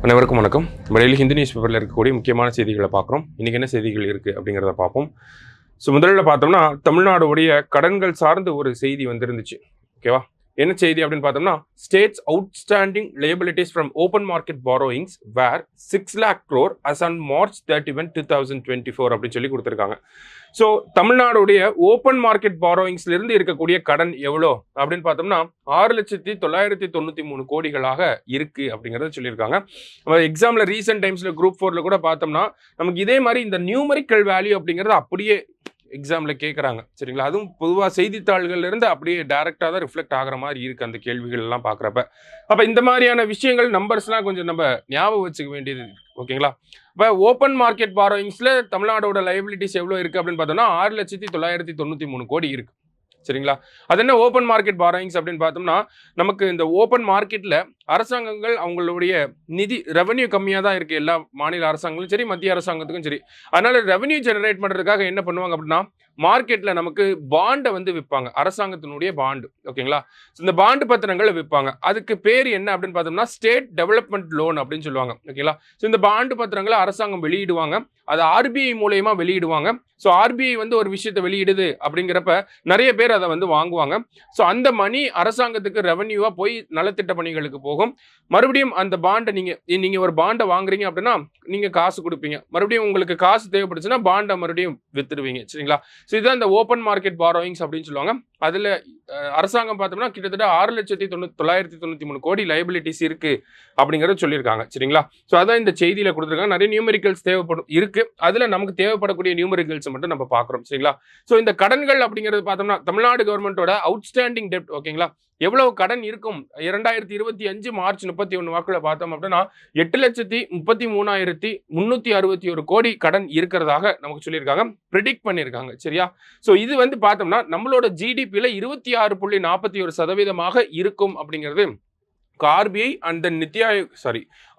அனைவருக்கும் வணக்கம். Daily Hindi news பேப்பரில் இருக்கக்கூடிய முக்கியமான செய்திகளை பார்க்குறோம். இன்றைக்கி என்ன செய்திகள் இருக்குது அப்படிங்கிறத பார்ப்போம். முதல்ல பார்த்தோம்னா தமிழ்நாடுடைய கடன்கள் சார்ந்து ஒரு செய்தி வந்துருந்துச்சு. ஓகேவா, என்ன செய்தி அப்படின்னு பார்த்தோம்னா, states outstanding liabilities from open market borrowings where 6 lakh crore as on March 31, 2024 அப்படின்னு சொல்லி கொடுத்துருக்காங்க. ஸோ தமிழ்நாடுடைய ஓப்பன் மார்க்கெட் பாரோயிங்ஸ்ல இருந்து இருக்கக்கூடிய கடன் எவ்வளோ அப்படின்னு பார்த்தோம்னா 6,993 கோடிகளாக இருக்கு அப்படிங்கிறத சொல்லியிருக்காங்க. எக்ஸாம்ல ரீசெண்ட் டைம்ஸ்ல குரூப் 4ல கூட பார்த்தோம்னா நமக்கு இதே மாதிரி இந்த நியூமரிக்கல் வேல்யூ அப்படிங்கிறது அப்படியே எக்ஸாம்ல கேட்குறாங்க. சரிங்களா, அதுவும் பொதுவாக செய்தித்தாள்கள்ல இருந்து அப்படியே டைரக்டா தான் ரிஃப்ளெக்ட் ஆகிற மாதிரி இருக்கு அந்த கேள்விகள் எல்லாம் பார்க்குறப்ப. அப்போ இந்த மாதிரியான விஷயங்கள் நம்பர்ஸ்லாம் கொஞ்சம் நம்ம ஞாபகம் வச்சுக்க வேண்டியது. ஓகேங்களா, இப்போ ஓப்பன் மார்க்கெட் பாரோயிங்ஸ்ல தமிழ்நாடோட லைபிலிட்டிஸ் எவ்வளோ இருக்கு அப்படின்னு பார்த்தோம்னா 6,993 கோடி இருக்கு. சரிங்களா, அது என்ன ஓப்பன் மார்க்கெட் பாரோயிங்ஸ் அப்படின்னு பார்த்தோம்னா, நமக்கு இந்த ஓப்பன் மார்க்கெட்ல அரசாங்கங்கள் அவங்களுடைய நிதி ரெவன்யூ கம்மியாக தான் இருக்கு. எல்லா மாநில அரசாங்கங்களும் சரி, மத்திய அரசாங்கத்துக்கும் சரி. அதனால ரெவன்யூ ஜெனரேட் பண்றதுக்காக என்ன பண்ணுவாங்க அப்படின்னா, மார்க்கெட்ல நமக்கு பாண்டை வந்து விற்பாங்க, அரசாங்கத்தினுடைய பாண்டு. ஓகேங்களா, இந்த பாண்டு பத்திரங்களை விற்பாங்க. அதுக்கு பேர் என்ன அப்படின்னு பார்த்தோம்னா ஸ்டேட் டெவலப்மெண்ட் லோன் அப்படின்னு சொல்லுவாங்க. ஓகேங்களா, இந்த பாண்டு பத்திரங்களை அரசாங்கம் வெளியிடுவாங்க, அது ஆர்பிஐ மூலயமா வெளியிடுவாங்க. ஸோ ஆர்பிஐ வந்து ஒரு விஷயத்தை வெளியிடுது அப்படிங்கிறப்ப நிறைய பேர் அதை வந்து வாங்குவாங்க. ஸோ அந்த மணி அரசாங்கத்துக்கு ரெவன்யூவா போய் நலத்திட்ட பணிகளுக்கு போகும். மறுபடியும் அந்த பாண்டை நீங்க ஒரு பாண்டை வாங்குறீங்க அப்படின்னா நீங்க காசு கொடுப்பீங்க, மறுபடியும் உங்களுக்கு காசு தேவைப்படுச்சுன்னா பாண்டை மறுபடியும் வித்துடுவீங்க. சரிங்களா, ஸோ இதுதான் இந்த ஓப்பன் மார்க்கெட் பாரோயிங்ஸ் அப்படின்னு சொல்லுவாங்க. அதுல அரசாங்கம் பார்த்தோம்னா கிட்டத்தட்ட 6,993 கோடி லைபிலிட்டிஸ் இருக்கு அப்படிங்கறத சொல்லியிருக்காங்க. சரிங்களா, ஸோ அதான் இந்த செய்தியில கொடுத்துருக்காங்க. நிறைய நியூமெரிக்கல்ஸ் தேவைப்படும் இருக்கு, அதுல நமக்கு தேவைப்படக்கூடிய நியூமெரிக்கல்ஸ் மட்டும் நம்ம பார்க்குறோம். சரிங்களா, ஸோ இந்த கடன்கள் அப்படிங்கிறது பார்த்தோம்னா தமிழ்நாடு கவர்மெண்டோட அவுட்ஸ்டாண்டிங் டெப்ட். ஓகேங்களா, எவ்வளவு கடன் இருக்கும் 2025 மார்ச் 31 வாக்குல பார்த்தோம் அப்படின்னா 8,33,361 கோடி கடன் இருக்கிறதாக நமக்கு சொல்லியிருக்காங்க, ப்ரெடிக்ட் பண்ணியிருக்காங்க. சரியா, ஸோ இது வந்து பார்த்தோம்னா நம்மளோட ஜிடிபியில் 26.41% இருக்கும் அப்படிங்கிறது RBI and NITI Aayog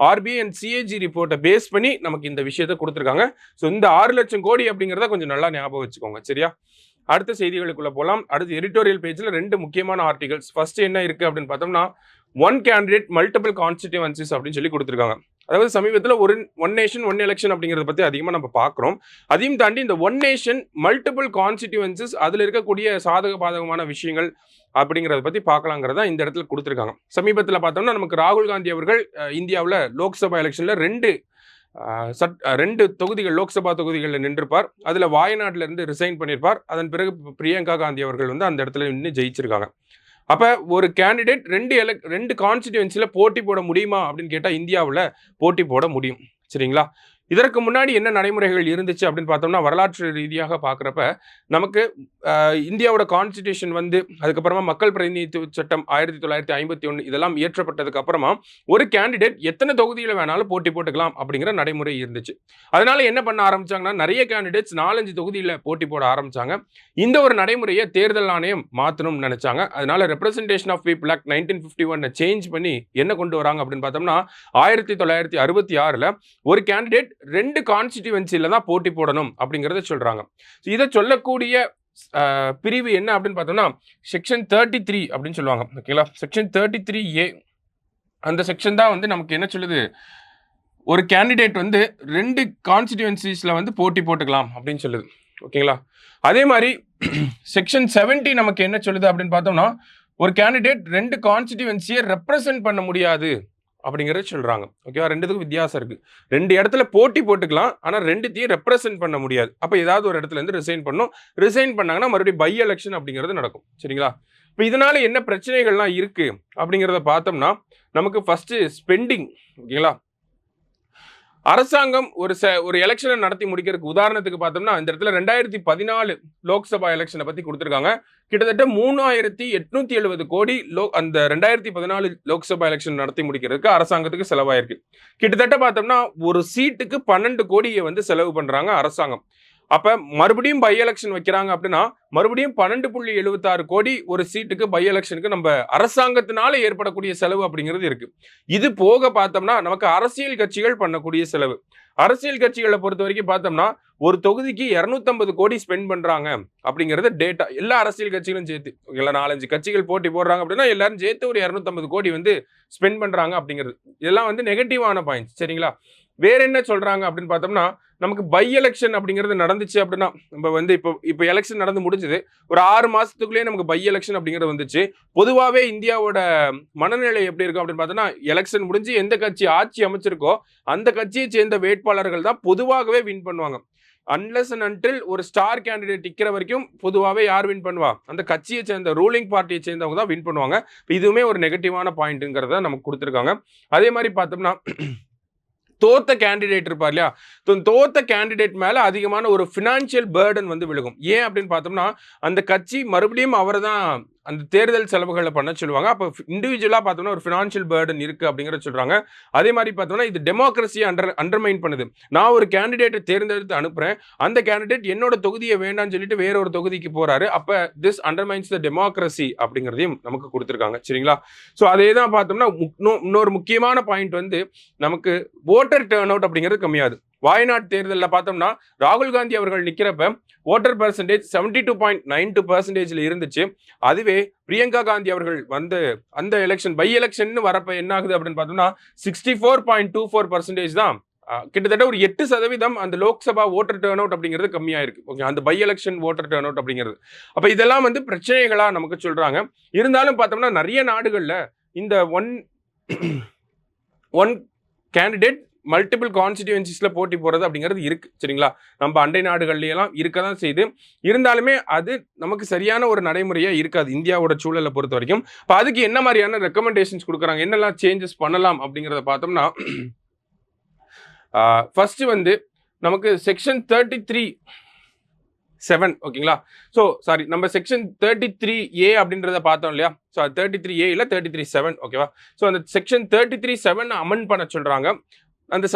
RBI and CAG ரிப்போர்ட்டை பேஸ் பண்ணி நமக்கு இந்த விஷயத்தை கொடுத்துருக்காங்க. ஸோ இந்த 6 லட்சம் கோடி அப்படிங்கிறத கொஞ்சம் நல்லா ஞாபகம் வச்சுக்கோங்க. சரியா, அடுத்த செய்திகளுக்குள்ள போகலாம். அடுத்து எடிட்டோரியல் பேஜில் 2 முக்கியமான ஆர்டிகல்ஸ். ஃபர்ஸ்ட் என்ன இருக்கு அப்படின்னு பார்த்தோம்னா, ஒன் கேண்டிடேட் மல்டிபிள் கான்ஸ்டிடியூவன்சிஸ் அப்படின்னு சொல்லி கொடுத்துருக்காங்க. அதாவது சமீபத்தில் ஒன் நேஷன் ஒன் எலெக்ஷன் அப்படிங்கிறத பற்றி அதிகமாக நம்ம பார்க்குறோம். அதையும் தாண்டி இந்த ஒன் நேஷன் மல்டிபிள் கான்ஸ்டிடியூவன்சிஸ் அதில் இருக்கக்கூடிய சாதக பாதகமான விஷயங்கள் அப்படிங்கிறத பற்றி பார்க்கலாங்கிறத இந்த இடத்துல கொடுத்துருக்காங்க. சமீபத்தில் பார்த்தோம்னா நமக்கு ராகுல் காந்தி அவர்கள் இந்தியாவில் லோக்சபா எலெக்ஷனில் 2 தொகுதிகள் லோக்சபா தொகுதிகளில் நின்றிருப்பார். அதில் வாயநாட்டில் இருந்து ரிசைன் பண்ணியிருப்பார். அதன் பிறகு பிரியங்கா காந்தி அவர்கள் வந்து அந்த இடத்துல நின்று ஜெயிச்சிருக்காங்க. அப்போ ஒரு கேண்டிடேட் 2 கான்ஸ்டிடியூன்சியில் போட்டி போட முடியுமா அப்படின்னு கேட்டால் இந்தியாவில் போட்டி போட முடியும். சரிங்களா, இதற்கு முன்னாடி என்ன நடைமுறைகள் இருந்துச்சு அப்படின்னு பார்த்தோம்னா, வரலாற்று ரீதியாக பார்க்குறப்ப நமக்கு இந்தியாவோட கான்ஸ்டிடியூஷன் வந்து அதுக்கப்புறமா மக்கள் பிரதிநிதித்துவ சட்டம் 1951 இதெல்லாம் இயற்றப்பட்டதுக்கு அப்புறமா ஒரு கேண்டிடேட் எத்தனை தொகுதியில் வேணாலும் போட்டி போட்டுக்கலாம் அப்படிங்கிற நடைமுறை இருந்துச்சு. அதனால என்ன பண்ண ஆரம்பிச்சாங்கன்னா, நிறைய கேண்டிடேட்ஸ் 4-5 தொகுதியில் போட்டி போட ஆரம்பிச்சாங்க. இந்த ஒரு நடைமுறையை தேர்தல் ஆணையம் மாற்றணும்னு நினைச்சாங்க. அதனால representation of people act 1951 change பண்ணி என்ன கொண்டு வராங்க அப்படின்னு பார்த்தோம்னா 1966 ஒரு கேண்டிடேட் 2 கான்ஸ்டிடியூவன்சில தான் போட்டி போடணும் அப்படிங்கறத சொல்றாங்க. இதை சொல்லக்கூடிய பிரிவு என்ன அப்படின்னு பார்த்தோம்னா செக்ஷன் 33 அப்படின்னு சொல்லுவாங்க. ஓகேங்களா, செக்ஷன் 33A அந்த செக்ஷன் தான் வந்து நமக்கு என்ன சொல்லுது, ஒரு கேண்டிடேட் வந்து 2 கான்ஸ்டிடியூவன்சிஸ்ல வந்து போட்டி போட்டுக்கலாம் அப்படின்னு சொல்லுது. ஓகேங்களா, அதே மாதிரி செக்ஷன் 70 நமக்கு என்ன சொல்லுது அப்படின்னு பார்த்தோம்னா, ஒரு கேண்டிடேட் 2 கான்ஸ்டிடியூவன்சியை ரெப்ரசன்ட் பண்ண முடியாது அப்படிங்கிறத சொல்றாங்க. ஓகேவா, 2த்துக்கும் வித்தியாசம் இருக்கு. 2 இடத்துல போட்டி போட்டுக்கலாம், ஆனால் 2த்தையும் ரெப்ரசென்ட் பண்ண முடியாது. அப்போ ஏதாவது ஒரு இடத்துல இருந்து ரிசைன் பண்ணும். ரிசைன் பண்ணாங்கன்னா மறுபடியும் பை எலெக்ஷன் அப்படிங்கிறது நடக்கும். சரிங்களா, இப்போ இதனால என்ன பிரச்சனைகள்லாம் இருக்கு அப்படிங்கிறத பார்த்தோம்னா, நமக்கு ஃபர்ஸ்ட் ஸ்பெண்டிங். ஓகேங்களா, அரசாங்கம் ஒரு எலெக்ஷனை நடத்தி முடிக்கிறதுக்கு உதாரணத்துக்கு பார்த்தோம்னா இந்த இடத்துல 2014 லோக்சபா எலெக்ஷனை பத்தி கொடுத்துருக்காங்க. கிட்டத்தட்ட 3,870 கோடி அந்த 2014 லோக்சபா எலெக்ஷன் நடத்தி முடிக்கிறதுக்கு அரசாங்கத்துக்கு செலவாயிருக்கு. கிட்டத்தட்ட பார்த்தோம்னா ஒரு சீட்டுக்கு 12 கோடியை வந்து செலவு பண்றாங்க அரசாங்கம். அப்ப மறுபடியும் பை எலெக்ஷன் வைக்கிறாங்க அப்படின்னா மறுபடியும் 12.76 கோடி ஒரு சீட்டுக்கு பை எலெக்ஷனுக்கு நம்ம அரசாங்கத்தினால ஏற்படக்கூடிய செலவு அப்படிங்கிறது இருக்கு. இது போக பார்த்தோம்னா நமக்கு அரசியல் கட்சிகள் பண்ணக்கூடிய செலவு. அரசியல் கட்சிகளை பொறுத்த வரைக்கும் பார்த்தோம்னா ஒரு தொகுதிக்கு 250 கோடி ஸ்பெண்ட் பண்றாங்க அப்படிங்கிறது டேட்டா. எல்லா அரசியல் கட்சிகளும் சேர்த்து இல்ல 4-5 கட்சிகள் போட்டி போடுறாங்க அப்படின்னா எல்லாரும் சேர்த்து ஒரு 250 கோடி வந்து ஸ்பெண்ட் பண்றாங்க அப்படிங்கிறது. இதெல்லாம் வந்து நெகட்டிவான பாயிண்ட்ஸ். சரிங்களா? வேற என்ன சொல்றாங்க அப்படின்னு பார்த்தோம்னா, நமக்கு பை எலெக்ஷன் அப்படிங்கிறது நடந்துச்சு அப்படின்னா, நம்ம வந்து இப்போ எலெக்ஷன் நடந்து முடிஞ்சது. ஒரு 6 மாசத்துக்குள்ளேயே நமக்கு பை எலெக்ஷன் அப்படிங்கிறது வந்துச்சு. பொதுவாவே இந்தியாவோட மனநிலை எப்படி இருக்கும் அப்படின்னு பார்த்தோம்னா, எலெக்ஷன் முடிஞ்சு எந்த கட்சி ஆட்சி அமைச்சிருக்கோ அந்த கட்சியை சேர்ந்த வேட்பாளர்கள் தான் பொதுவாகவே வின் பண்ணுவாங்க. அன்லெஸ் அண்ட் அன்டில் ஒரு ஸ்டார் கேண்டிடேட் நிக்கிற வரைக்கும் பொதுவாகவே யார் வின் பண்ணுவா? அந்த கட்சியை சேர்ந்த ரூலிங் பார்ட்டியை சேர்ந்தவங்க தான் வின் பண்ணுவாங்க. இதுவுமே ஒரு நெகட்டிவான பாயிண்ட்ங்கிறத நமக்கு கொடுத்துருக்காங்க. அதே மாதிரி பார்த்தோம்னா தோத்த கேண்டிடேட் இருப்பார் இல்லையா? தோத்த கேண்டிடேட் மேல அதிகமான ஒரு ஃபினான்ஷியல் பர்டன் வந்து விழுகும். ஏன் அப்படின்னு பார்த்தோம்னா, அந்த கட்சி மறுபடியும் அவரை தான் அந்த தேர்தல் செலவுகளை பண்ண சொல்லுவாங்க. அப்போ இண்டிவிஜுவலா பார்த்தோம்னா ஒரு ஃபினான்ஷியல் பர்டன் இருக்கு அப்படிங்கிறத சொல்றாங்க. அதே மாதிரி பார்த்தோம்னா இது டெமோக்ரஸியை அண்டர்மைன் பண்ணுது. நான் ஒரு கேண்டிடேட்டை தேர்ந்தெடுத்து அனுப்புறேன். அந்த கேண்டிடேட் என்னோட தொகுதியை வேண்டாம்னு சொல்லிட்டு வேற ஒரு தொகுதிக்கு போறாரு. அப்ப திஸ் அண்டர்மைன்ஸ் த டெமோக்ரஸி அப்படிங்கிறதையும் நமக்கு கொடுத்துருக்காங்க. சரிங்களா? ஸோ அதே தான் பார்த்தோம்னா இன்னொரு முக்கியமான பாயிண்ட் வந்து நமக்கு ஓட்டர் டர்ன் அவுட் அப்படிங்கிறது கம்மியாது. வாய்நாட் தேர்தலில் பார்த்தோம்னா ராகுல் காந்தி அவர்கள் நிற்கிறப்ப ஓட்டர் பர்சன்டேஜ் 72.92% இருந்துச்சு. அதுவே பிரியங்கா காந்தி அவர்கள் வந்து அந்த எலெக்ஷன் பை எலெக்ஷன் வரப்ப என்ன ஆகுது அப்படின்னு பார்த்தோம்னா 64.24% தான். கிட்டத்தட்ட ஒரு 8% அந்த லோக்சபா ஓட்டர் டர்ன் அவுட் அப்படிங்கிறது கம்மியா இருக்கு. ஓகே, அந்த by election voter turn out அப்படிங்கிறது. அப்ப இதெல்லாம் வந்து பிரச்சனைகளா நமக்கு சொல்றாங்க. இருந்தாலும் பார்த்தோம்னா நிறைய நாடுகள்ல இந்த ஒன் கேண்டிடேட் மல்டிபிள் கான்ஸ்டிடியூன்சிஸ்ல போட்டி போறது அப்படிங்கிறது இருக்கு. சரிங்களா? நம்ம அண்டை நாடுகள்லாம் இருக்கதான் செய்து. இருந்தாலுமே அது நமக்கு சரியான ஒரு நடைமுறையா இருக்காது இந்தியாவோட சூழலை பொறுத்த வரைக்கும். இப்போ அதுக்கு என்ன மாதிரியான ரெக்கமெண்டேஷன்ஸ் கொடுக்குறாங்க, என்னெல்லாம் சேஞ்சஸ் பண்ணலாம் அப்படிங்கிறத பார்த்தோம்னா, ஃபர்ஸ்ட் வந்து நமக்கு செக்ஷன் 33(7) ஓகேங்களா? ஸோ சாரி, நம்ம செக்ஷன் 33A அப்படின்றத பார்த்தோம் இல்லையா? ஸோ 33A இல்லை 33(7) ஓகேவா? ஸோ அந்த செக்ஷன் 33(7) அமெண்ட் பண்ண சொல்றாங்க. அந்த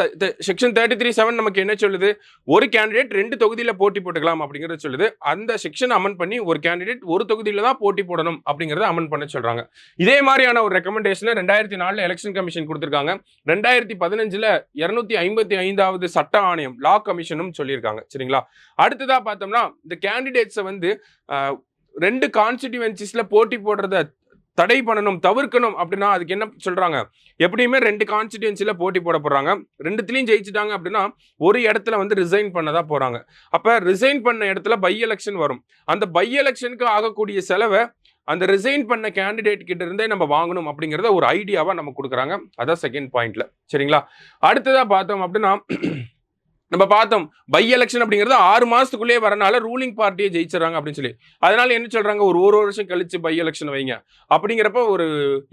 செக்ஷன் 33(7) நமக்கு என்ன சொல்லுது? ஒரு கேண்டிடேட் 2 தொகுதியில போட்டி போட்டுக்கலாம் அப்படிங்கறத சொல்லுது. அந்த செக்ஷன் அமெண்ட் பண்ணி ஒரு கேண்டிடேட் ஒரு தொகுதியில தான் போட்டி போடணும் அப்படிங்கறத அமெண்ட் பண்ண சொல்றாங்க. இதே மாதிரியான ஒரு ரெக்கமெண்டேஷனை 2004 எலெக்ஷன் கமிஷன் கொடுத்திருக்காங்க. 2015 255வது சட்ட ஆணையம் லா கமிஷனும் சொல்லியிருக்காங்க. சரிங்களா? அடுத்ததா பார்த்தோம்னா இந்த கேண்டிடேட்ஸை வந்து 2 கான்ஸ்டிடியூவன்சிஸ்ல போட்டி போடுறத தடை பண்ணணும், தவிர்க்கணும் அப்படின்னா அதுக்கு என்ன சொல்றாங்க? எப்படியுமே 2 கான்ஸ்டிடியூன்சில போட்டி போட போறாங்க. 2த்துலயும் ஜெயிச்சுட்டாங்க அப்படின்னா ஒரு இடத்துல வந்து ரிசைன் பண்ணதா போறாங்க. அப்ப ரிசைன் பண்ண இடத்துல பை எலெக்ஷன் வரும். அந்த பை எலெக்ஷனுக்கு ஆகக்கூடிய செலவை அந்த ரிசைன் பண்ண கேண்டிடேட் கிட்ட இருந்தே நம்ம வாங்கணும் அப்படிங்கிறத ஒரு ஐடியாவா நம்ம கொடுக்குறாங்க. அதான் செகண்ட் பாயிண்ட்ல. சரிங்களா? அடுத்ததா பார்த்தோம் அப்படின்னா நம்ம பார்த்தோம் பை எலெக்ஷன் அப்படிங்கிறது 6 மாசத்துக்குள்ளே வரனால ரூலிங் பார்ட்டியை ஜெயிச்சிடறாங்க அப்படின்னு சொல்லி. அதனால என்ன சொல்றாங்க? ஒரு வருஷம் கழிச்சு பை எலெக்ஷன் வைங்க அப்படிங்கிறப்ப ஒரு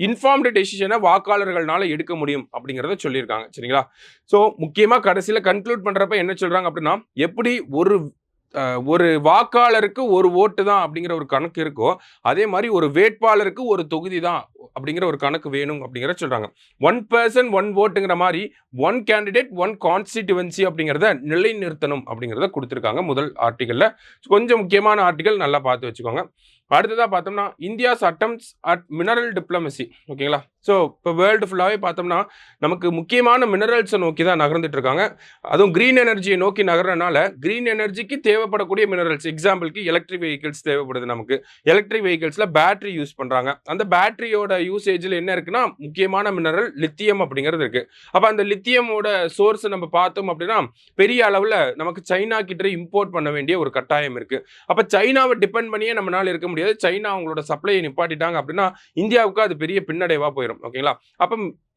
இன்ஃபார்ம்டு டெசிஷனை வாக்காளர்களால எடுக்க முடியும் அப்படிங்கிறத சொல்லியிருக்காங்க. சரிங்களா? ஸோ முக்கியமா கடைசியில் கன்க்ளூட் பண்றப்ப என்ன சொல்றாங்க அப்படின்னா, எப்படி ஒரு வாக்காளருக்கு ஒரு ஓட்டு தான் அப்படிங்கிற ஒரு கணக்கு இருக்கோ, அதே மாதிரி ஒரு வேட்பாளருக்கு ஒரு தொகுதி தான் அப்படிங்கிற ஒரு கணக்கு வேணும் அப்படிங்கிற சொல்றாங்க. 1 person 1 voteங்கிற மாதிரி 1 candidate 1 constituency அப்படிங்கிறத நிலைநிறுத்தணும் அப்படிங்கிறத கொடுத்துருக்காங்க முதல் ஆர்டிகல்ல. கொஞ்சம் முக்கியமான ஆர்டிகல், நல்லா பார்த்து வச்சுக்கோங்க. அடுத்ததா பார்த்தோம்னா India's attempts at mineral diplomacy. ஓகேங்களா? ஸோ இப்போ வேர்ல்டு ஃபுல்லாகவே பார்த்தோம்னா நமக்கு முக்கியமான மினரல்ஸை நோக்கி தான் நகர்ந்துட்டு இருக்காங்க. அதுவும் கிரீன் எனர்ஜியை நோக்கி நகர்றதுனால கிரீன் எனர்ஜிக்கு தேவைப்படக்கூடிய மினரல்ஸ், எக்ஸாம்பிளுக்கு எலக்ட்ரிக் வெஹிக்கிள்ஸ் தேவைப்படுது. நமக்கு எலக்ட்ரிக் வெஹிக்கிள்ஸில் பேட்டரி யூஸ் பண்ணுறாங்க. அந்த பேட்டரியோட யூசேஜில் என்ன இருக்குன்னா முக்கியமான மினரல் லித்தியம் அப்படிங்கிறது இருக்கு. அப்போ அந்த லித்தியமோட சோர்ஸ் நம்ம பார்த்தோம் அப்படின்னா பெரிய அளவில் நமக்கு சைனா கிட்ட இம்போர்ட் பண்ண வேண்டிய ஒரு கட்டாயம் இருக்கு. அப்போ சைனாவை டிபெண்ட் பண்ணியே நம்மளால இருக்க முடியாது. சைனா அவங்களோட சப்ளையை நிப்பாட்டிட்டாங்க அப்படின்னா இந்தியாவுக்கு அது பெரிய பின்னடைவா போயிடும். ஓகேங்களா? அப்ப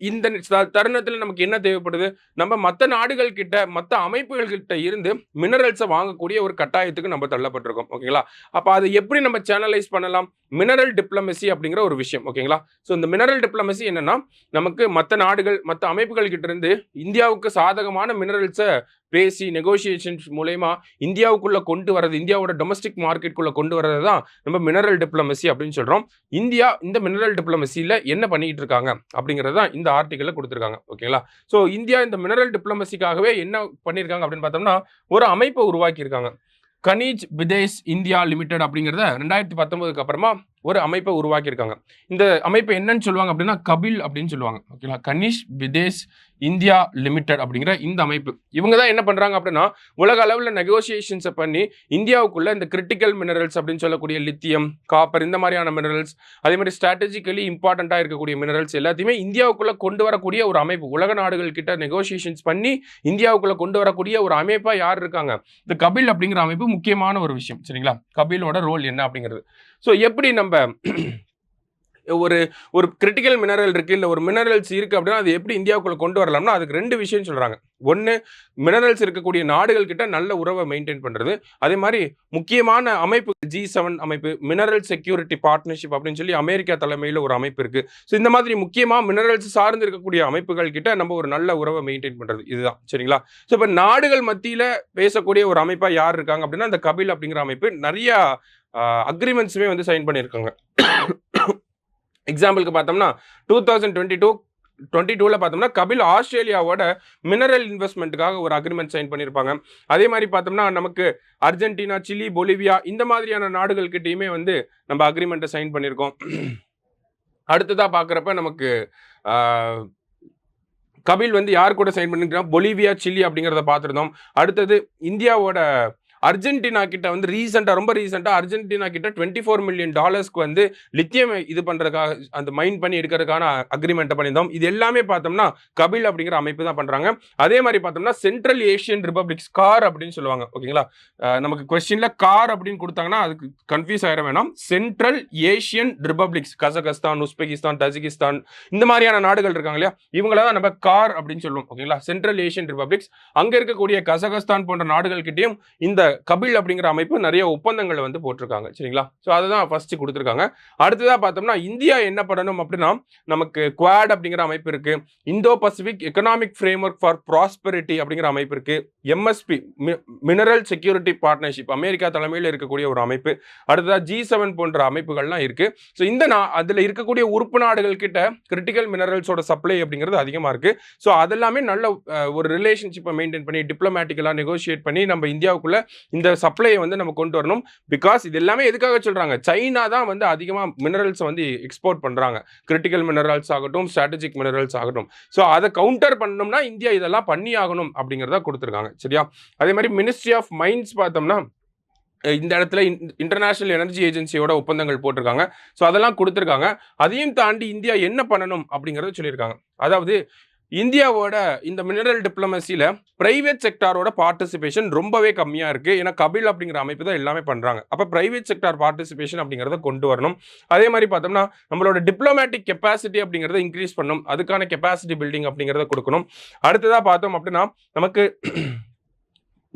இந்த தருணத்தில் நமக்கு என்ன தேவைப்படுது? நம்ம மற்ற நாடுகள் கிட்ட, மற்ற அமைப்புகள் கிட்ட இருந்து மினரல்ஸை வாங்கக்கூடிய ஒரு கட்டாயத்துக்கு நம்ம தள்ளப்பட்டிருக்கோம். ஓகேங்களா? அப்ப அதை எப்படி நம்ம சேனலைஸ் பண்ணலாம்? மினரல் டிப்ளமசி அப்படிங்கிற ஒரு விஷயம். ஓகேங்களா? ஸோ இந்த மினரல் டிப்ளமசி என்னன்னா, நமக்கு மற்ற நாடுகள், மற்ற அமைப்புகள் கிட்ட இருந்து இந்தியாவுக்கு சாதகமான மினரல்ஸை பேசி நெகோசியேஷன்ஸ் மூலமா இந்தியாவுக்குள்ள கொண்டு வரது, இந்தியாவோட டொமஸ்டிக் மார்க்கெட்டுக்குள்ள கொண்டு வரது தான் நம்ம மினரல் டிப்ளமசி அப்படின்னு சொல்றோம். இந்தியா இந்த மினரல் டிப்ளமசியில என்ன பண்ணிட்டு இருக்காங்க அப்படிங்கிறது தான் இந்த ஆர்டிகல்ல கொடுத்துருக்காங்க. ஓகேங்களா? ஸோ இந்தியா இந்த மினரல் டிப்ளமசிக்காகவே என்ன பண்ணியிருக்காங்க அப்படின்னு பார்த்தோம்னா ஒரு அமைப்பை உருவாக்கி இருக்காங்க. கனிஜ் விதேஷ் இந்தியா லிமிடெட் அப்படிங்கிறத 2019 அப்புறமா ஒரு அமைப்பை உருவாக்கியிருக்காங்க. இந்த அமைப்பு என்னன்னு சொல்லுவாங்க அப்படின்னா கபில் அப்படின்னு சொல்லுவாங்க. ஓகேங்களா, கனிஷ் விதேஷ் இந்தியா லிமிடெட் அப்படிங்கிற இந்த அமைப்பு இவங்க தான் என்ன பண்றாங்க அப்படின்னா உலக அளவில் நெகோசியேஷன்ஸை பண்ணி இந்தியாவுக்குள்ள இந்த கிரிட்டிக்கல் மினரல்ஸ் அப்படின்னு சொல்லக்கூடிய லித்தியம், காப்பர், இந்த மாதிரியான மினரல்ஸ், அதே மாதிரி ஸ்ட்ராட்டஜிக்கலி இம்பார்ட்டண்டா இருக்கக்கூடிய மினரல்ஸ் எல்லாத்தையுமே இந்தியாவுக்குள்ள கொண்டு வரக்கூடிய ஒரு அமைப்பு. உலக நாடுகள் கிட்ட நெகோசியேஷன்ஸ் பண்ணி இந்தியாவுக்குள்ள கொண்டு வரக்கூடிய ஒரு அமைப்பா யார் இருக்காங்க? இந்த கபில் அப்படிங்கிற அமைப்பு முக்கியமான ஒரு விஷயம். சரிங்களா, கபிலோட ரோல் என்ன அப்படிங்கிறது. ஸோ எப்படி நம்ம ஒரு ஒரு கிரிட்டிக்கல் மினரல் இருக்கு, இல்லை ஒரு மினரல்ஸ் இருக்கு அப்படின்னா அது எப்படி இந்தியாவுக்குள்ள கொண்டு வரலாம்னா அதுக்கு 2 விஷயம் சொல்றாங்க. ஒன்று, மினரல்ஸ் இருக்கக்கூடிய நாடுகள் கிட்ட நல்ல உறவை மெயின்டைன் பண்றது. அதே மாதிரி முக்கியமான அமைப்பு G7 அமைப்பு, மினரல் செக்யூரிட்டி பார்ட்னர்ஷிப் அப்படின்னு சொல்லி அமெரிக்கா தலைமையில் ஒரு அமைப்பு இருக்கு. ஸோ இந்த மாதிரி முக்கியமா மினரல்ஸ் சார்ந்து இருக்கக்கூடிய அமைப்புகள் கிட்ட நம்ம ஒரு நல்ல உறவை மெயின்டைன் பண்றது இதுதான். சரிங்களா, ஸோ இப்போ நாடுகள் மத்தியில பேசக்கூடிய ஒரு அமைப்பா யார் இருக்காங்க அப்படின்னா இந்த கபில் அப்படிங்கிற அமைப்பு நிறைய அக்ரிமெண்ட்ஸுமே வந்து சைன் பண்ணியிருக்காங்க. எக்ஸாம்பிளுக்கு பார்த்தோம்னா 2022ல பார்த்தோம்னா கபில் ஆஸ்திரேலியாவோட மினரல் இன்வெஸ்ட்மெண்ட்டுக்காக ஒரு அக்ரிமெண்ட் சைன் பண்ணியிருப்பாங்க. அதே மாதிரி பார்த்தோம்னா நமக்கு அர்ஜென்டினா, சிலி, பொலிவியா இந்த மாதிரியான நாடுகள் கிட்டயுமே வந்து நம்ம அக்ரிமெண்ட்டை சைன் பண்ணியிருக்கோம். அடுத்ததாக பார்க்குறப்ப நமக்கு கபில் வந்து யார் கூட சைன் பண்ணிருக்கோம்? பொலிவியா, சிலி அப்படிங்கிறத பார்த்துருந்தோம். அடுத்தது இந்தியாவோட அர்ஜென்டினா கிட்ட வந்து ரொம்ப ரீசெண்டா அர்ஜென்டினா கிட்ட $24 மில்லியன் வந்து லித்தியம் இது பண்றதுக்காக அந்த மைன் பண்ணி எடுக்கிறதுக்கான அக்ரிமெண்ட் பண்ணியிருந்தோம். இது எல்லாமே பார்த்தோம்னா கபில் அப்படிங்கிற அமைப்பு தான் பண்றாங்க. அதே மாதிரி பார்த்தோம்னா சென்ட்ரல் ஏஷியன் ரிபப்ளிக்ஸ், கார் அப்படின்னு சொல்லுவாங்க. ஓகேங்களா, நமக்கு கொஸ்டின்ல கார் அப்படின்னு கொடுத்தாங்கன்னா அதுக்கு கன்ஃபியூஸ் ஆயிட வேணாம். Central Asian republics, Kazakhstan, Uzbekistan, Tajikistan இந்த மாதிரியான நாடுகள் இருக்காங்க இல்லையா, இவங்கள தான் நம்ம கார் அப்படின்னு சொல்லுவோம். ஓகேங்களா, சென்ட்ரல் ஏஷியன் ரிபப்ளிக்ஸ். அங்க இருக்கக்கூடிய கசகஸ்தான் போன்ற நாடுகள் கிட்டயும் இந்த கபில் அப்படிங்கிற அமைப்பு நிறைய ஒப்பந்தங்களை வந்து போட்டிருக்காங்க. சரிங்களா, ஸோ அதுதான் ஃபர்ஸ்ட் கொடுத்துருக்காங்க. அடுத்ததாக பார்த்தோம்னா இந்தியா என்ன பண்ணணும் அப்படின்னா நமக்கு குவாட் அப்படிங்கிற அமைப்பு இருக்கு, Indo Pacific economic framework for prosperity அப்படிங்கிற அமைப்பு இருக்கு, MSP mineral security partnership America தலைமையில் இருக்கக்கூடிய ஒரு அமைப்பு, அடுத்ததாக G7 போன்ற அமைப்புகள்லாம் இருக்கு. ஸோ அதில் இருக்கக்கூடிய உறுப்பு நாடுகள் கிட்ட கிரிட்டிக்கல் மினரல்ஸோட சப்ளை அப்படிங்கிறது அதிகமாக இருக்கு. ஸோ அதெல்லாமே நல்ல ஒரு ரிலேஷன்ஷிப்பை மெயின்டைன் பண்ணி டிப்ளமேட்டிக்கலாக நெகோசியேட் பண்ணி நம்ம இந்தியாவுக்குள்ள இந்த சப்ளையை வந்து நம்ம கொண்டு வரணும். பிகாஸ் இது எல்லாமே எதுக்காக சொல்றாங்க? சைனா தான் வந்து அதிகமாக மினரல்ஸ் வந்து எக்ஸ்போர்ட் பண்றாங்க, கிரிட்டிக்கல் மினரல்ஸ் ஆகட்டும், ஸ்ட்ராட்டஜிக் மினரல்ஸ் ஆகட்டும். ஸோ அதை கவுண்டர் பண்ணணும்னா இந்தியா இதெல்லாம் பண்ணி ஆகணும் அப்படிங்கிறத கொடுத்துருக்காங்க. சரியா, அதே மாதிரி மினிஸ்ட்ரி ஆஃப் மைன்ஸ் பார்த்தோம்னா இந்த இடத்துல இன்டர்நேஷனல் எனர்ஜி ஏஜென்சியோட ஒப்பந்தங்கள் போட்டிருக்காங்க. ஸோ அதெல்லாம் கொடுத்துருக்காங்க. அதையும் தாண்டி இந்தியா என்ன பண்ணணும் அப்படிங்கிறத சொல்லியிருக்காங்க. அதாவது இந்தியாவோட இந்த மினரல் டிப்ளமசியில் பிரைவேட் செக்டாரோட பார்ட்டிசிபேஷன் ரொம்பவே கம்மியாக இருக்குது. ஏன்னா கபில் அப்படிங்கிற அமைப்பு தான் எல்லாமே பண்ணுறாங்க. அப்போ பிரைவேட் செக்டார் பார்ட்டிசிபேஷன் அப்படிங்கிறத கொண்டு வரணும். அதே மாதிரி பார்த்தோம்னா நம்மளோட டிப்ளமேட்டிக் கெப்பாசிட்டி அப்படிங்கிறத இன்க்ரீஸ் பண்ணணும். அதுக்கான கெப்பாசிட்டி பில்டிங் அப்படிங்கிறத கொடுக்கணும். அடுத்ததாக பார்த்தோம் அப்படின்னா நமக்கு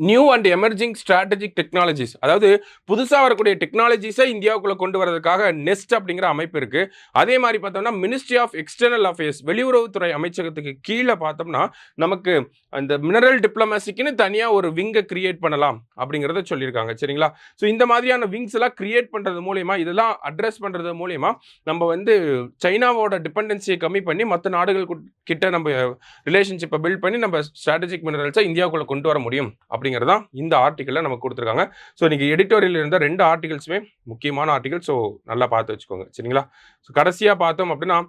new and emerging strategic technologies, அதாவது புதுசாக வரக்கூடிய டெக்னாலஜிஸை இந்தியாவுக்குள்ள கொண்டு வரதுக்காக நெஸ்ட் அப்படிங்கிற அமைப்பு இருக்கு. அதே மாதிரி பார்த்தோம்னா மினிஸ்ட்ரி ஆஃப் எக்ஸ்டர்னல் அஃபேர்ஸ், வெளியுறவுத்துறை அமைச்சகத்துக்கு கீழே பார்த்தோம்னா நமக்கு அந்த மினரல் டிப்ளமசிக்குன்னு தனியாக ஒரு விங்கை கிரியேட் பண்ணலாம் அப்படிங்கிறத சொல்லியிருக்காங்க. சரிங்களா, ஸோ இந்த மாதிரியான விங்ஸ் எல்லாம் கிரியேட் பண்ணுறது மூலயமா, இதெல்லாம் அட்ரஸ் பண்ணுறது மூலயமா நம்ம வந்து சைனாவோட டிபெண்டன்சியை கம்மி பண்ணி மற்ற நாடுகள் கிட்ட நம்ம ரிலேஷன்ஷிப்பை பில்ட் பண்ணி நம்ம ஸ்ட்ராட்டஜிக் மினரல்ஸை இந்தியாவுக்குள்ள கொண்டு வர முடியும் அப்படிங்கிறதா இந்த ஆர்டிக்கலில் நமக்கு கொடுத்துருக்காங்க. ஸோ இன்னைக்கு எடிட்டோரியல் இருந்த 2 ஆர்டிகல்ஸுமே முக்கியமான ஆர்டிகல். ஸோ நல்லா பார்த்து வச்சுக்கோங்க. சரிங்களா, ஸோ கடைசியாக பார்த்தோம் அப்படின்னா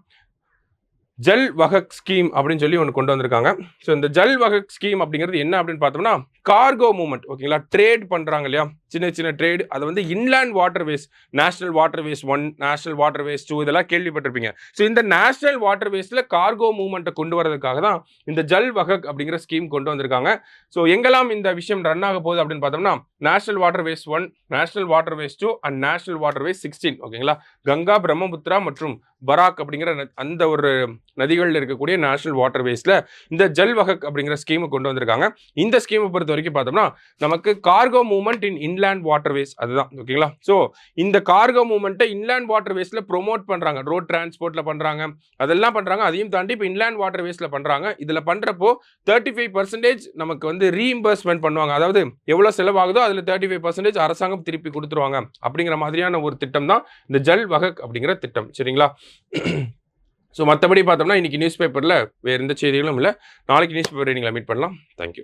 ஜல் வகக் ஸ்கீம் அப்படின்னு சொல்லி ஒன்று கொண்டு வந்திருக்காங்க. ஸோ இந்த ஜல் வகக் ஸ்கீம் அப்படிங்கிறது என்ன அப்படின்னு பார்த்தோம்னா கார்கோ மூவ்மெண்ட். ஓகேங்களா, ட்ரேட் பண்ணுறாங்க இல்லையா, சின்ன சின்ன ட்ரேட், அதை வந்து inland waterways, national waterways 1, national waterways 2 இதெல்லாம் கேள்விப்பட்டிருப்பீங்க. ஸோ இந்த நேஷனல் வாட்டர்வேஸில் கார்கோ மூவ்மெண்ட்டை கொண்டு வரதுக்காக தான் இந்த ஜல் வகக் அப்படிங்கிற ஸ்கீம் கொண்டு வந்திருக்காங்க. ஸோ எங்கெல்லாம் இந்த விஷயம் ரன் ஆக போகுது அப்படின்னு பார்த்தோம்னா national waterways 1, national waterways 2 and national waterways 16. ஓகேங்களா, கங்கா, பிரம்மபுத்திரா மற்றும் பராக் அப்படிங்கிற அந்த ஒரு நதிகளில் இருக்கக்கூடிய நேஷனல் வாட்டர்வேஸில் இந்த ஜல் வகக் அப்படிங்கிற ஸ்கீமை கொண்டு வந்திருக்காங்க. இந்த ஸ்கீமை பொறுத்த வரைக்கும் பார்த்தோம்னா நமக்கு cargo movement in inland waterways அதுதான். ஓகேங்களா, ஸோ இந்த கார்கோ மூவ்மெண்ட்டை இன்லேண்ட் வாட்டர்வேஸில் ப்ரொமோட் பண்ணுறாங்க, ரோட் டிரான்ஸ்போர்ட்டில் பண்ணுறாங்க, அதெல்லாம் பண்ணுறாங்க. அதையும் தாண்டி இப்போ இன்லேண்ட் வாட்டர்வேஸில் பண்ணுறாங்க. இதில் பண்ணுறப்போ 35% நமக்கு வந்து ரீஇம்பர்ஸ்மெண்ட் பண்ணுவாங்க. அதாவது எவ்வளோ செலவாகுதோ அதில் 35% அரசாங்கம் திருப்பி கொடுத்துருவாங்க அப்படிங்கிற மாதிரியான ஒரு திட்டம் தான் இந்த ஜல் வகக் அப்படிங்கிற திட்டம். சரிங்களா, ஸோ மற்றபடி பார்த்தோம்னா இன்னைக்கு நியூஸ் பேப்பரில் வேறு எந்த செய்திகளும் இல்லை. நாளைக்கு நியூஸ் பேப்பர் ரீடிங்கில் மீட் பண்ணலாம். தேங்க்யூ.